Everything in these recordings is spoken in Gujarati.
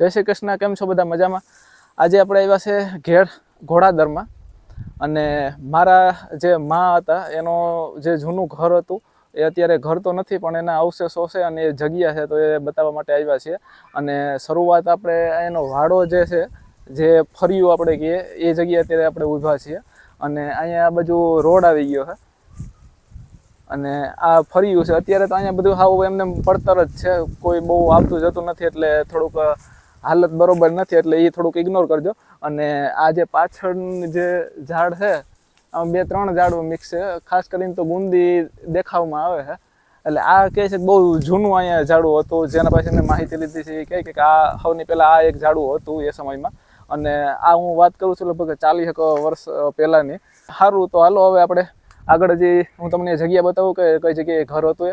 જય શ્રી કૃષ્ણ, કેમ છો બધા? મજામાં? આજે આપણે આવ્યા છે ઘેડ ઘોડાદરમાં અને મારા જે મા હતા એનો જે જૂનું ઘર હતું એ અત્યારે ઘર તો નથી પણ એના અવશેષો છે અને એ જગ્યા છે, તો એ બતાવવા માટે આવ્યા છીએ. અને શરૂઆત આપણે એનો વાડો જે છે, જે ફર્યું આપણે કહીએ, એ જગ્યાએ અત્યારે આપણે ઊભા છીએ. અને અહીંયા આ બાજુ રોડ આવી ગયો છે અને આ ફર્યું છે. અત્યારે તો અહીંયા બધું હાવ એમને પડતર જ છે, કોઈ બહુ આવતું જતું નથી, એટલે થોડુંક હાલત બરોબર નથી, એટલે એ થોડુંક ઇગ્નોર કરજો. અને આ જે પાછળની જે ઝાડ છે, આમાં 2-3 ઝાડો મિક્સ છે, ખાસ કરીને તો ગુંદી દેખાવમાં આવે છે. એટલે આ કહે છે બહુ જૂનું અહીંયા ઝાડું હતું, જેના પાસે મેં માહિતી લીધી છે એ કહે કે આ સૌની પહેલાં આ એક ઝાડું હતું એ સમયમાં. અને આ હું વાત કરું છું લગભગ 40 વર્ષ પહેલાંની. સારું, તો હાલો હવે આપણે આગળ જે હું તમને જગ્યા બતાવું કે કઈ જગ્યાએ ઘર હતું.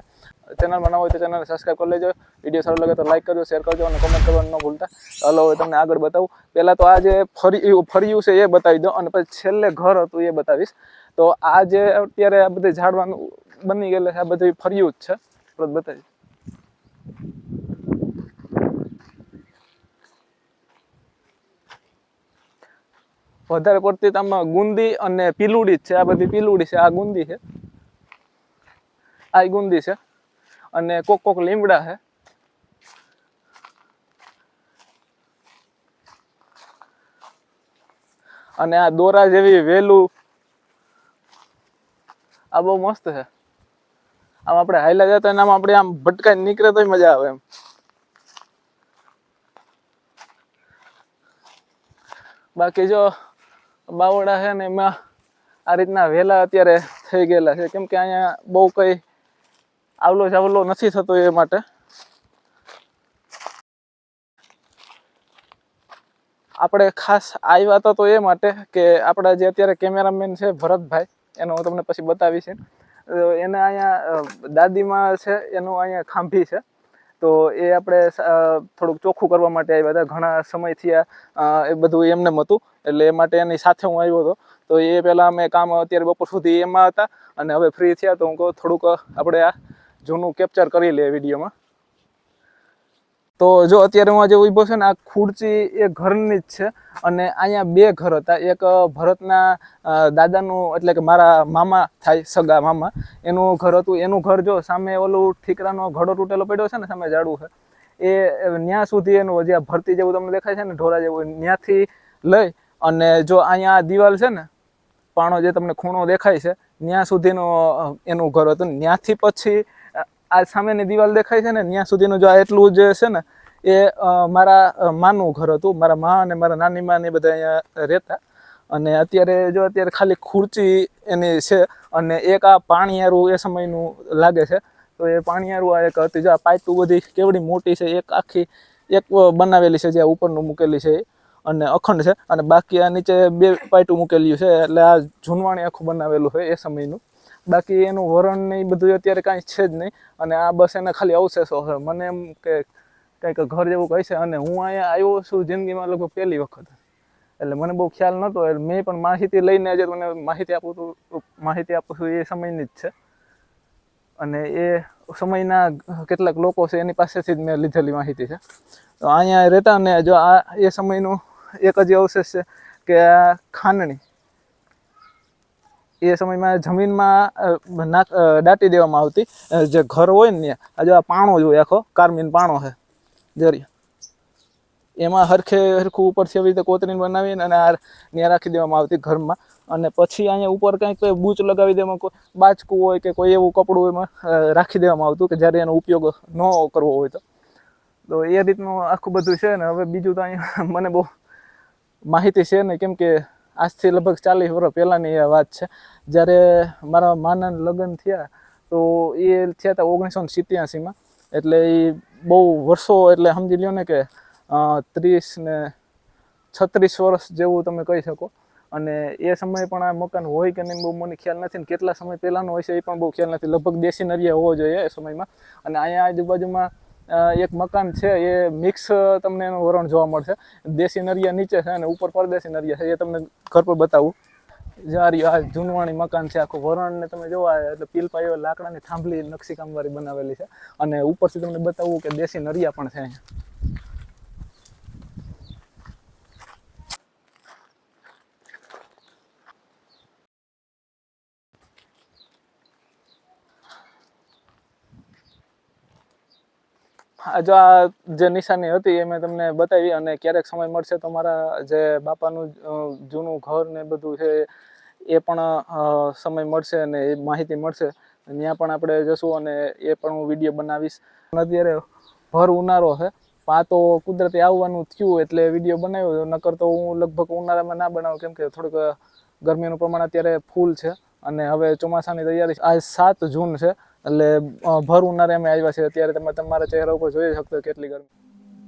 એ ચેનલમાં ન હોય તો ચેનલને સબસ્ક્રાઈબ કરી લેજો. વિડીયો સારો લાગે તો લાઈક કરજો, શેર કરજો અને કોમેન્ટ કરવાનું ન ભૂલતા. હાલો હવે તમને આગળ બતાવું. પહેલાં તો આ જે ફર્યું છે એ બતાવી દો અને પછી છેલ્લે ઘર હતું એ બતાવીશ. તો આ જે અત્યારે આ બધી ઝાડવાનું બની ગયેલું છે, આ બધું ફર્યું જ છે, બતાવીશ. વધારે પડતી આમાં ગુંદી અને પીલુડી જ છે. આ બધી પીલુડી છે, આ ગુંદી છે, આ ગુંદી છે અને કોક લીમડા છે. અને આ દોરા જેવી વેલું, આ બહુ મસ્ત છે. આમ આપણે હાઈલા જતા એનામાં આપણે આમ ભટકાઈને નીકળે તોય મજા આવે એમ. બાકી જો બાવડા છે ને એમાં આ રીતના વેલા અત્યારે થઈ ગયેલા છે, કેમ કે અહીંયા બહુ કઈ આવલો જાવલો નથી થતો એ માટે. આપણે ખાસ આવ્યા હતા તો એ માટે કે આપણા જે અત્યારે કેમેરામેન છે ભરતભાઈ, એનો હું તમને પછી બતાવીશ. એને અહીંયા દાદીમાં છે, એનું અહીંયા ખાંભી છે, તો એ આપણે થોડુંક ચોખ્ખું કરવા માટે આવ્યા હતા. ઘણા સમયથી એ બધું એમને હતું, એટલે એ માટે એની સાથે હું આવ્યો હતો. તો એ પહેલાં અમે કામ અત્યારે બપોર સુધી એમાં હતા અને હવે ફ્રી થયા તો હું કહું થોડુંક આપણે આ જૂનું કેપ્ચર કરી લઈએ વિડીયોમાં. તો જો અત્યારે હું આજે ઊભો છે ને, આ ખુરચી એ ઘરની જ છે. અને અહીંયા 2 ઘર હતા. એક ભરતના દાદાનું, એટલે કે મારા મામા થાય, સગા મામા, એનું ઘર હતું. એનું ઘર જો સામે ઓલું ઠીકરાનો ઘડો તૂટેલો પડ્યો છે ને, સામે ઝાડવું છે, એ ત્યાં સુધી એનું જે ભરતી જેવું તમને દેખાય છે ને, ઢોરા જેવું, ત્યાંથી લઈ અને જો અહીંયા આ દિવાલ છે ને, પાણો જે તમને ખૂણો દેખાય છે, ત્યાં સુધીનું એનું ઘર હતું. ત્યાંથી પછી આ સામેની દિવાલ દેખાય છે ને, ત્યાં સુધીનું જો આ એટલું જે છે ને, એ મારા માનું ઘર હતું. મારા મા અને મારા નાની મા ને બધા અહીંયા રહેતા. અને અત્યારે ખાલી ખુરચી એની છે. અને એક આ પાણીયારું એ સમયનું લાગે છે, તો એ પાણીયારું આ એક હતી. જો આ પાઇપું બધી કેવડી મોટી છે, એક આખી એક બનાવેલી છે, જે ઉપરનું મૂકેલી છે અને અખંડ છે, અને બાકી આ નીચે 2 પાઇપું મૂકેલી છે. એટલે આ જૂનવાણી આખું બનાવેલું છે એ સમયનું. બાકી એનું વરણ ને એ બધું અત્યારે કાંઈ છે જ નહીં. અને આ બસ એને ખાલી અવશેષો છે. મને એમ કે કંઈક ઘર જેવું કહે છે. અને હું અહીંયા આવ્યો છું જિંદગીમાં લગભગ પહેલી વખત, એટલે મને બહુ ખ્યાલ નહોતો. મેં પણ માહિતી લઈને આજે મને માહિતી આપું છું એ સમયની જ છે. અને એ સમયના કેટલાક લોકો છે એની પાસેથી જ મેં લીધેલી માહિતી છે. તો અહીંયા રહેતા. અને જો આ એ સમયનું એક જ અવશેષ છે કે આ ખાંડણી એ સમયમાં જમીનમાં દાટી દેવામાં આવતી. જે ઘર હોય ને ત્યાં આ જો આ પાણો જ હોય, આખો કાર્મીન પાણો છે જરી, એમાં હરખું ઉપરથી આવી રીતે કોતરીને બનાવીને અને આ ત્યાં રાખી દેવામાં આવતી ઘરમાં. અને પછી અહીંયા ઉપર કંઈક બૂચ લગાવી દેવામાં, કોઈ બાચકું હોય કે કોઈ એવું કપડું એમાં રાખી દેવામાં આવતું કે જ્યારે એનો ઉપયોગ ન કરવો હોય તો એ રીતનું આખું બધું છે. ને હવે બીજું તો અહીંયા મને બહુ માહિતી છે નહીં, કેમ કે આજથી લગભગ 40 વર્ષ પહેલાંની એ વાત છે. જ્યારે મારા માના લગ્ન થયા તો એ થયા હતા 1987માં. એટલે એ બહુ વર્ષો, એટલે સમજી લ્યો ને કે 30 ને 36 વર્ષ જેવું તમે કહી શકો. અને એ સમયે પણ આ મકાન હોય કે નહીં બહુ મને ખ્યાલ નથી, ને કેટલા સમય પહેલાંનો હોય છે એ પણ બહુ ખ્યાલ નથી. લગભગ દેશી નરિયા હોવો જોઈએ એ સમયમાં. અને અહીંયા આજુબાજુમાં એક મકાન છે, એ મિક્સ તમને એનું વરણ જોવા મળશે. દેશી નરિયા નીચે છે અને ઉપર પરદેશી નરિયા છે. એ તમને ઘર પર બતાવું. આ જૂનવાણી મકાન છે, આખું વરણ ને તમે જોવા એટલે પીલપાઈઓ લાકડાની થાંભલી નકશીકામવાળી બનાવેલી છે. અને ઉપરથી તમને બતાવવું કે દેશી નરિયા પણ છે અહીંયા. જો આ જે નિશાની હતી એ મેં તમને બતાવી, અને ક્યારેક સમય મળશે તો મારા જે બાપાનું જૂનું ઘર ને બધું છે એ પણ સમય મળશે અને એ માહિતી મળશે, ત્યાં પણ આપણે જશું અને એ પણ હું વિડીયો બનાવીશ. અત્યારે ભર ઉનાળો છે, આ તો કુદરતી આવવાનું થયું એટલે વિડીયો બનાવ્યો, નકર તો હું લગભગ ઉનાળામાં ના બનાવું, કેમ કે થોડુંક ગરમીનું પ્રમાણ અત્યારે ફૂલ છે અને હવે ચોમાસાની તૈયારી. આજ 7 જૂન છે એટલે ભર ઉનાળે અમે આવ્યા છે. અત્યારે તમે તમારા ચહેરા ઉપર જોઈ શકતો કેટલી ગરમી.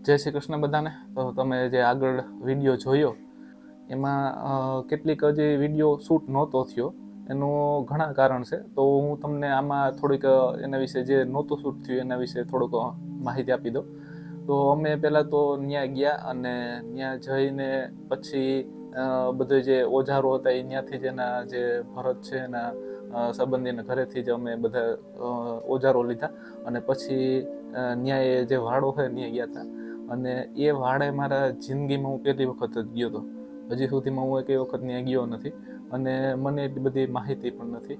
જય શ્રી કૃષ્ણ બધાને. તો તમે જે આગળ વિડીયો જોયો એમાં કેટલીક હજી વિડીયો શૂટ નહોતો થયો, એનું ઘણા કારણ છે. તો હું તમને આમાં થોડીક એના વિશે જે નહોતું શૂટ થયું એના વિશે થોડુંક માહિતી આપી દઉં. તો અમે પહેલાં તો ત્યાં ગયા અને ત્યાં જઈને પછી બધું જે ઓજારો હતા એ ત્યાંથી જ એના જે ભરત છે એના સંબંધીના ઘરેથી જ અમે બધા ઓજારો લીધા અને પછી ત્યાં એ જે વાડો છે ત્યાં ગયા હતા. અને એ વાડે મારા જિંદગીમાં હું પહેલી વખત જ ગયો હતો. હજી સુધીમાં હું એક વખત ત્યાં ગયો નથી અને મને એટલી બધી માહિતી પણ નથી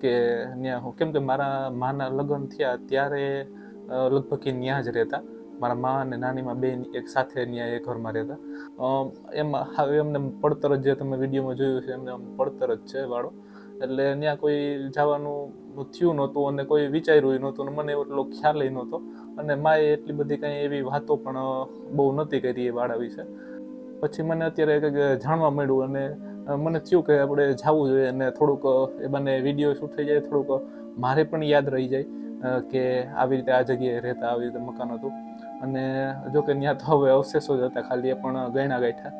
કે ત્યાં હું, કેમ કે મારા માના લગ્ન થયા ત્યારે લગભગ એ ત્યાં જ રહેતા. મારા મા અને નાનીમાં બે એક સાથે ત્યાં એ ઘરમાં રહેતા. એમાં હવે એમને પડતર જ જે તમે વિડીયોમાં જોયું છે એમને પડતર જ છે વાળો, એટલે ત્યાં કોઈ જવાનું થયું નહોતું અને કોઈ વિચાર્યું નહોતું અને મને એટલો ખ્યાલ નહોતો અને માએ એટલી બધી કંઈ એવી વાતો પણ બહુ નહોતી કરી એ વાડા વિશે. પછી મને અત્યારે કંઈક જાણવા મળ્યું અને મને થયું કે આપણે જવું જોઈએ અને થોડુંક એ બંને વિડીયો શૂટ થઈ જાય, થોડુંક મારે પણ યાદ રહી જાય કે આવી રીતે આ જગ્યાએ રહેતા, આવી રીતે મકાન હતું. અને જો કે ત્યાં તો હવે અવશેષો જ હતા, ખાલી એ પણ ગયણા ગાંઠા,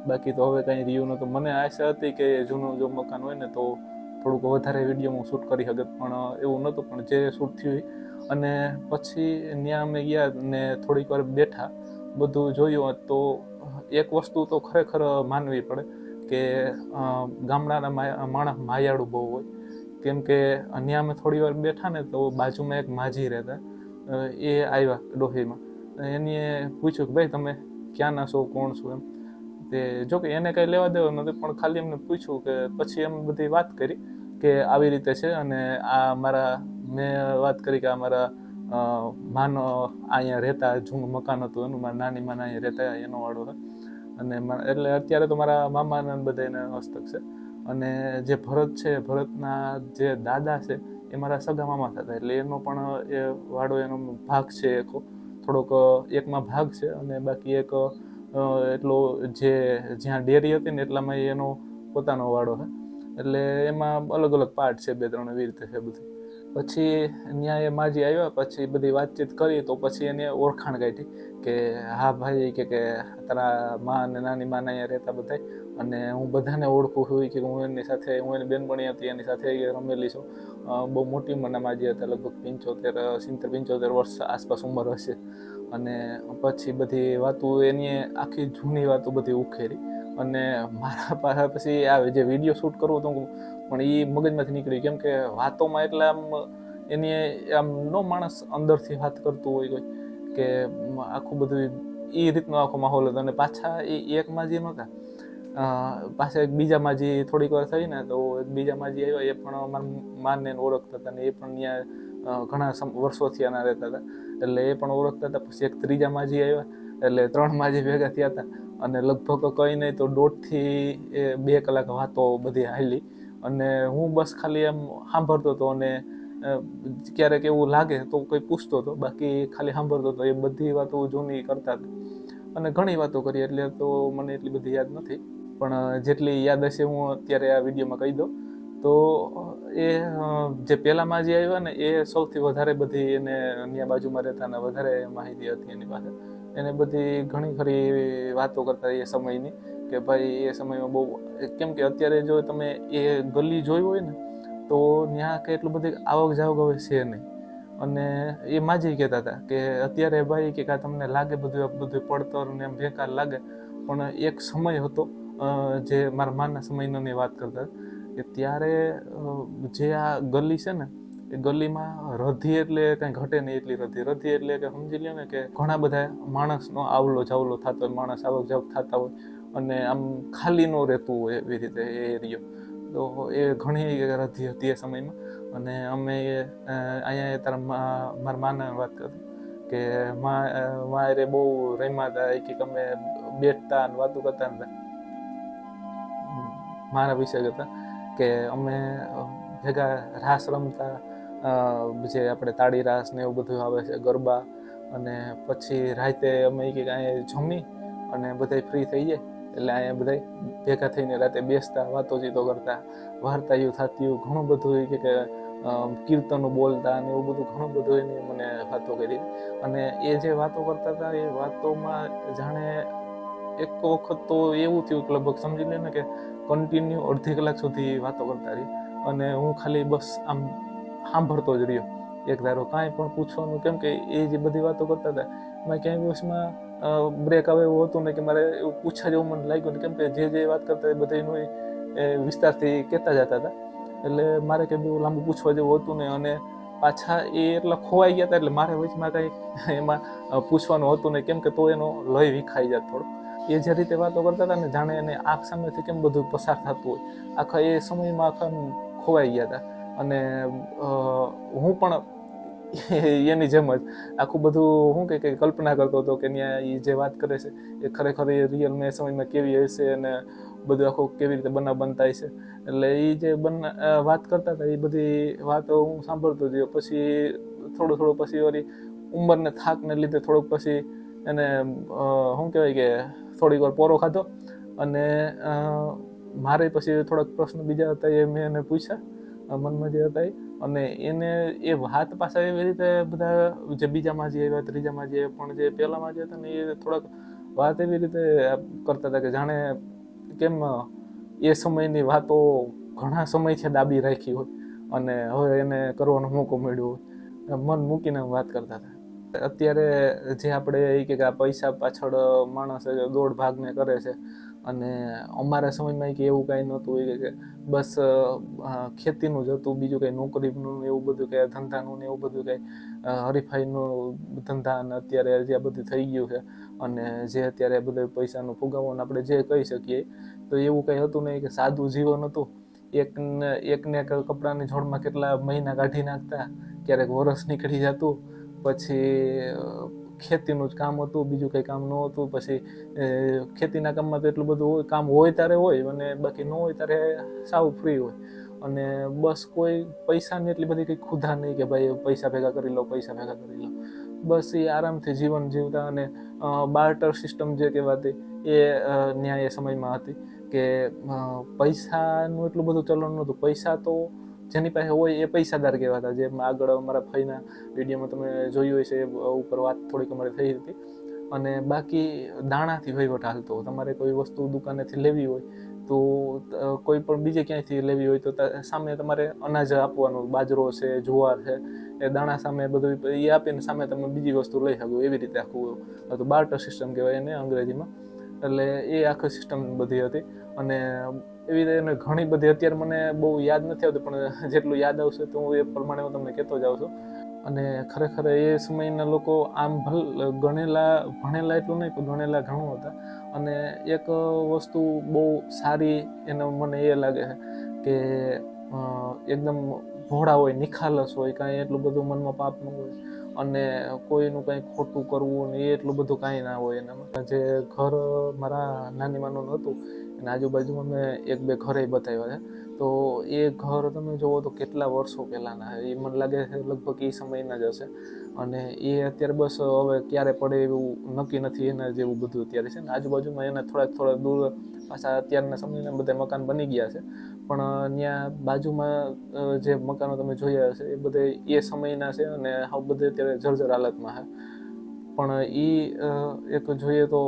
બાકી તો હવે કંઈ રહ્યું નહોતું. મને આશા હતી કે જૂનું જો મકાન હોય ને તો થોડુંક વધારે વિડીયો હું શૂટ કરી શકત, પણ એવું નહોતું. પણ જે શૂટ થયું અને પછી ત્યાં અમે ગયા ને થોડીક વાર બેઠા, બધું જોયું તો એક વસ્તુ તો ખરેખર માનવી પડે કે ગામડાના માણસ માયાળુ બહુ હોય. કેમ કે ત્યાં અમે થોડી વાર બેઠા ને તો બાજુમાં એક માજી રહેતા, એ આવ્યા ડોહીમાં. એને પૂછ્યું કે ભાઈ તમે ક્યાંના છો, કોણ છો એમ. તે જો કે એને કંઈ લેવા દેવા નથી, પણ ખાલી એમને પૂછ્યું કે પછી એમ બધી વાત કરી કે આવી રીતે છે અને આ મારા, મેં વાત કરી કે આ મારા માનો અહીંયા રહેતા, જૂનું મકાન હતું એનું, મારા નાની માના અહીંયા રહેતા એનો વાળો છે. અને એટલે અત્યારે તો મારા મામાના બધા એને હસ્તક છે. અને જે ભરત છે, ભરતના જે દાદા છે એ મારા સગા મામા થતા, એટલે એનો પણ એ વાડો એનો ભાગ છે એકો, થોડોક એકમાં ભાગ છે અને બાકી એક એટલો જે જ્યાં ડેરી હતી ને એટલામાં એનો પોતાનો વાડો છે. એટલે એમાં અલગ અલગ પાર્ટ છે, 2-3 એવી રીતે છે બધું. પછી ત્યાં એ માજી આવ્યા, પછી બધી વાતચીત કરી તો પછી એને ઓળખાણ કાઢી કે હા ભાઈ કે તારા મા અને નાની માના અહીંયા રહેતા બધા, અને હું બધાને ઓળખું છું કે હું એની સાથે, હું એની બેનપણી હતી એની સાથે રમેલી છું. બહુ મોટી ઉંમરના માજી હતા, લગભગ 75 વર્ષ આસપાસ ઉંમર હશે. અને પછી બધી વાતો એની આખી જૂની વાતો બધી ઉખેરી અને મારા પાસે પછી આ જે વિડીયો શૂટ કરવું હતું પણ એ મગજમાંથી નીકળી, કેમ કે વાતોમાં એટલે આમ એની આમ નો માણસ અંદરથી વાત કરતું હોય કોઈ કે આખું બધું એ રીતનો આખો માહોલ હતો. અને પાછા એ એક માજી નહોતા, પાછા એક બીજા માજી થોડીક વાર થઈ ને તો એક બીજા માજી આવ્યા, એ પણ મારા માને ઓળખતા હતા ને એ પણ ત્યાં ઘણા વર્ષોથી આના રહેતા હતા, એટલે એ પણ ઓળખતા હતા. પછી એક ત્રીજા માજી આવ્યા, એટલે 3 માજી ભેગા થયા હતા અને લગભગ કંઈ નહીં તો 1.5 થી 2 કલાક વાતો બધી હાલી. અને હું બસ ખાલી એમ સાંભળતો હતો અને ક્યારેક એવું લાગે તો કોઈ પૂછતો હતો, બાકી ખાલી સાંભળતો હતો. એ બધી વાતો જૂની કરતા હતા અને ઘણી વાતો કરી, એટલે તો મને એટલી બધી યાદ નથી, પણ જેટલી યાદ હશે હું અત્યારે આ વિડીયોમાં કહી દઉં. તો એ જે પહેલામાં જે આવ્યા ને એ સૌથી વધારે બધી એને અહીંયા બાજુમાં રહેતા ને વધારે માહિતી હતી એની પાસે. એને બધી ઘણી ખરી વાતો કરતા એ સમયની કે ભાઈ એ સમયમાં બહુ, કેમ કે અત્યારે જો તમે એ ગલી જોઈ હોય ને તો ત્યાં કે એટલું બધી આવક જાવક હવે છે નહીં. અને એ માજી કહેતા હતા કે અત્યારે ભાઈ કે તમને લાગે બધું પડતર ને એમ બેકાર લાગે, પણ એક સમય હતો જે મારા માના સમયની વાત કરતા કે ત્યારે જે આ ગલી છે ને એ ગલીમાં રધી એટલે કાંઈ ઘટે નહીં એટલી રધી એટલે કે સમજી લ્યો ને કે ઘણા બધા માણસનો આવલો જાવલો થતો હોય, માણસ આવક જાવક થતા હોય અને આમ ખાલી ન રહેતું હોય એવી રીતે એ એરિયો. તો એ ઘણી રધી હતી એ સમયમાં. અને અમે અહીંયા મારા માના વાત કરતા કે મારે બહુ રમ્યા હતા, કે અમે બેઠતા અને વાતો કરતા હતા મારા વિશે હતા કે અમે ભેગા રાસ રમતા, જે આપણે તાળી રાસ ને એવું બધું આવે છે, ગરબા, અને પછી રાતે અમે અહીંયા જમી અને બધા ફ્રી થઈ જાય એટલે અહીંયા બધા ભેગા થઈને રાતે બેસતા, વાતોચીતો કરતા, વાર્તાયું થતી, ઘણું બધું કે કીર્તનો બોલતા અને એવું બધું ઘણું બધું એની મને વાતો કરી. અને એ જે વાતો કરતા હતા એ વાતોમાં જાણે એક વખત તો એવું થયું કે લગભગ સમજી લે ને કે કન્ટિન્યુ અડધી કલાક સુધી વાતો કરતા રહી અને હું ખાલી બસ આમ સાંભળતો જ રહ્યો, એક ધારો કાંઈ પણ પૂછવાનું, કેમ કે એ જે બધી વાતો કરતા હતા એમાં ક્યાંય વર્ષમાં બ્રેક આવે એવું હતું ને કે મારે એવું પૂછા જેવું મને લાગ્યું, કેમ કે જે વાત કરતા એ બધાનું વિસ્તારથી કહેતા જતા હતા એટલે મારે કંઈ બહુ લાંબુ પૂછવા જેવું હતું ને, અને પાછા એ એટલા ખોવાઈ ગયા હતા એટલે મારે વચમાં કંઈ એમાં પૂછવાનું હતું ને, કેમ કે તો એનો લય વિખાઈ જાય થોડો. એ જે રીતે વાતો કરતા હતા ને જાણે એને આંખ સામેથી કેમ બધું પસાર થતું હોય, આખા એ સમયમાં આખા ખોવાઈ ગયા હતા. અને હું પણ એની જેમ જ આખું બધું શું કે કલ્પના કરતો હતો કે ત્યાં એ જે વાત કરે છે એ ખરેખર એ રિયલ મેં સમયમાં કેવી હશે અને બધું આખું કેવી રીતે બનતા હશે. એટલે એ જે વાત કરતા હતા એ બધી વાતો હું સાંભળતો ગયો. પછી થોડું પછી વળી ઉંમરને થાકને લીધે થોડુંક પછી એને શું કહેવાય કે થોડીક વાર પોરો ખાધો અને મારે પછી થોડાક પ્રશ્નો બીજા હતા એ મેં એને પૂછ્યા મનમાં જે હતા અને એને એ વાત પાછા એવી રીતે બધા જે બીજામાં જે આવ્યા, ત્રીજામાં જે પણ જે પહેલામાં જે હતા ને એ થોડાક વાત એવી રીતે કરતા હતા કે જાણે કેમ એ સમયની વાતો ઘણા સમયથી દાબી રાખી હોય અને હવે એને કરવાનો મોકો મળ્યો હોય, મન મૂકીને વાત કરતા હતા. અત્યારે જે આપણે એ કે આ પૈસા પાછળ માણસ દોડ ભાગને કરે છે અને અમારા સમયમાં કે એવું કાંઈ નહોતું હોય કે બસ ખેતીનું જ હતું, બીજું કંઈ નોકરીનું એવું બધું કંઈ ધંધાનું ને એવું બધું કંઈ હરીફાઈનું ધંધા અને અત્યારે જે બધું થઈ ગયું છે અને જે અત્યારે બધું પૈસાનું ફુગાવાનું આપણે જે કહી શકીએ તો એવું કંઈ હતું નહીં, કે સાદું જીવન હતું. એકને એક કપડાની જોડમાં કેટલા મહિના કાઢી નાખતા, ક્યારેક વરસ નીકળી જતું, પછી ખેતીનું જ કામ હતું, બીજું કંઈ કામ ન હતું. પછી ખેતીના કામમાં તો એટલું બધું હોય, કામ હોય ત્યારે હોય અને બાકી ન હોય ત્યારે સાવ ફ્રી હોય અને બસ કોઈ પૈસાની એટલી બધી કંઈ ખુધા નહીં કે ભાઈ પૈસા ભેગા કરી લો, પૈસા ભેગા કરી લો. બસ એ આરામથી જીવન જીવતા અને બાર્ટર સિસ્ટમ જે કહેવાતી એ ન્યાય સમયમાં હતી કે પૈસાનું એટલું બધું ચલણ નહોતું. પૈસા તો જેની પાસે હોય એ પૈસાદાર કહેવાતા. જે આગળ અમારા ભાઈના વિડીયોમાં તમે જોયું હોય છે એ ઉપર વાત થોડીક અમારે થઈ હતી. અને બાકી દાણાથી વહીવટ હાલતો. તમારે કોઈ વસ્તુ દુકાનેથી લેવી હોય તો કોઈ પણ બીજે ક્યાંયથી લેવી હોય તો સામે તમારે અનાજ આપવાનું, બાજરો છે, જુવાર છે, એ દાણા સામે બધું એ આપીને સામે તમે બીજી વસ્તુ લઈ શકો. એવી રીતે આખું હતું, બાર્ટર સિસ્ટમ કહેવાય એને અંગ્રેજીમાં. એટલે એ આખી સિસ્ટમ બધી હતી અને એવી રીતે ઘણી બધી અત્યારે મને બહુ યાદ નથી આવતું, પણ જેટલું યાદ આવશે તો હું એ પ્રમાણે હું તમને કહેતો જાઉં છું. અને ખરેખર એ સમયના લોકો આમ ભણેલા એટલું નહીં પણ ગણેલા ઘણું હતા. અને એક વસ્તુ બહુ સારી એને મને એ લાગે છે કે એકદમ ભોળા હોય, નિખાલસ હોય, કાંઈ એટલું બધું મનમાં પાપ ન હોય અને કોઈનું કંઈ ખોટું કરવું ને એ એટલું બધું કાંઈ ના હોય એનામાં. જે ઘર મારા નાની માનું હતું અને આજુબાજુમાં મેં એક બે ઘરે બતાવ્યા છે, તો એ ઘર તમે જુઓ તો કેટલા વર્ષો પહેલાંના છે. એ મને લાગે છે લગભગ એ સમયના જ હશે અને એ અત્યારે બસ હવે ક્યારે પડે એવું નક્કી નથી એના જેવું બધું અત્યારે છે ને. આજુબાજુમાં એના થોડાક દૂર પાછા અત્યારના સમયના બધા મકાન બની ગયા છે, પણ ત્યાં બાજુમાં જે મકાનો તમે જોયા હશે એ બધા એ સમયના છે અને આ બધે અત્યારે જર્જર હાલતમાં છે. પણ એ એક જોઈએ તો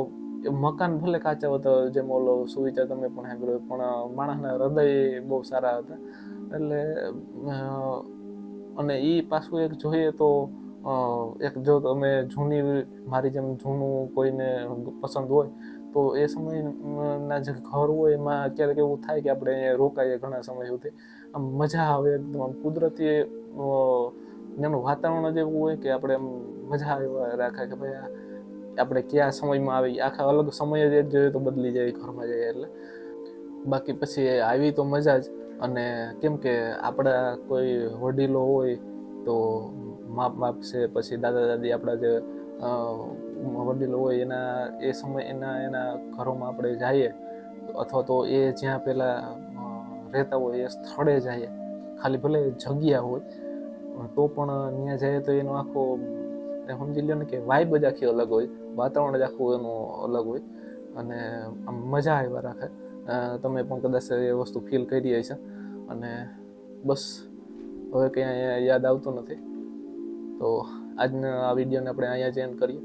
મકાન ભલે કાચા હતા, જેમ ઓલો સુવિચાર તમે પણ સાંભળ્યો, પણ માણસના હૃદય બહુ સારા હતા. એટલે અને એ પાછું એક જોઈએ તો એક જો તમે જૂની મારી જેમ જૂનું કોઈને પસંદ હોય તો એ સમયના જે ઘર હોય એમાં ક્યારેક એવું થાય કે આપણે અહીંયા રોકાઈએ ઘણા સમય સુધી, આમ મજા આવે એકદમ. આમ કુદરતી એનું વાતાવરણ જ એવું હોય કે આપણે આમ મજા આવે રાખે કે ભાઈ આપણે કયા સમયમાં આવી. આખા અલગ સમય જ એક જોઈએ તો બદલી જાય ઘરમાં જઈએ એટલે. બાકી પછી આવી તો મજા જ. અને કેમ કે આપણા કોઈ વડીલો હોય તો મા બાપ છે, પછી દાદા દાદી, આપણા જે વડીલો હોય એના એ સમય એના ઘરોમાં આપણે જઈએ, અથવા તો એ જ્યાં પહેલાં રહેતા હોય એ સ્થળે જઈએ, ખાલી ભલે જગ્યા હોય તો પણ ત્યાં જઈએ તો એનો આખો સમજી લો ને કે વાઇબ જ આખી અલગ હોય, વાતાવરણ જ આખું એનું અલગ હોય અને આમ મજા આવ્યા રાખે. તમે પણ કદાચ એ વસ્તુ ફીલ કરી હશે. અને બસ હવે કંઈ યાદ આવતું નથી, તો આજના આ વિડીયોને આપણે અહીંયા જ એન્ડ કરીએ.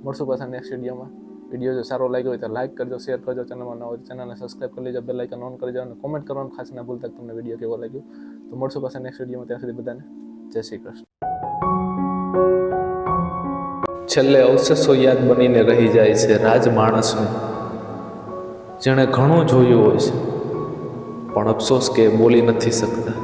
મળશું પાછા નેક્સ્ટ વિડીયોમાં. વિડીયો જો સારો લાગ્યો હોય તો લાઇક કરજો, શેર કરજો, ચેનલમાં નવા હોય ચેનલને સબસ્ક્રાઈબ કરી લેજો, બેલ આઇકન ઓન કરી દેજો અને કોમેન્ટ કરવાનું ખાસ ના ભૂલતા તમને વિડીયો કેવો લાગ્યો. તો મળશું પાછા નેક્સ્ટ વિડીયોમાં. ત્યાં સુધી બધાને જય શ્રી કૃષ્ણ. છેલ્લે અવશેષો યાદ બનીને રહી જાય છે રાજ માણસનું, જેણે ઘણું જોયું હોય છે પણ અફસોસ કે બોલી નથી શકતા.